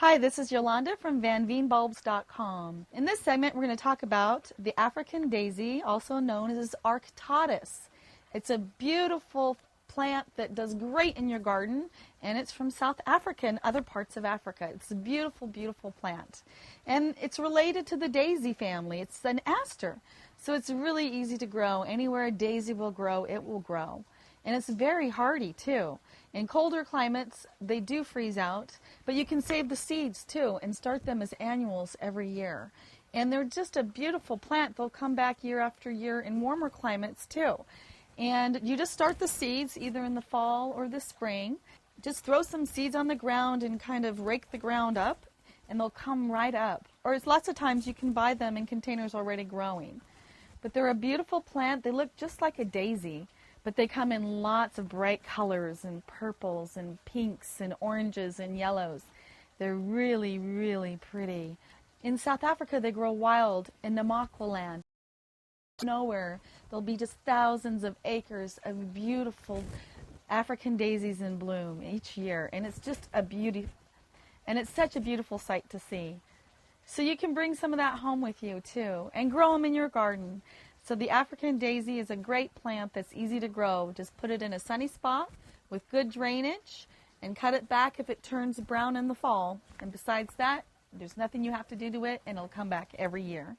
Hi, this is Yolanda from VanVeenBulbs.com. In this segment, we're going to talk about the African daisy, also known as Arctotis. It's a beautiful plant that does great in your garden, and it's from South Africa and other parts of Africa. It's a beautiful, beautiful plant. And it's related to the daisy family. It's an aster, so it's really easy to grow. Anywhere a daisy will grow, it will grow. And it's very hardy, too. In colder climates, they do freeze out, but you can save the seeds, too, and start them as annuals every year. And they're just a beautiful plant. They'll come back year after year in warmer climates, too. And you just start the seeds either in the fall or the spring. Just throw some seeds on the ground and kind of rake the ground up, and they'll come right up. Or lots of times you can buy them in containers already growing. But they're a beautiful plant. They look just like a daisy. But they come in lots of bright colors and purples and pinks and oranges and yellows. They're really, really pretty. In South Africa, they grow wild in Namakwaland. Nowhere, there'll be just thousands of acres of beautiful African daisies in bloom each year. And it's just a beauty. And it's such a beautiful sight to see. So you can bring some of that home with you, too, and grow them in your garden. So the African daisy is a great plant that's easy to grow. Just put it in a sunny spot with good drainage and cut it back if it turns brown in the fall. And besides that, there's nothing you have to do to it, and it'll come back every year.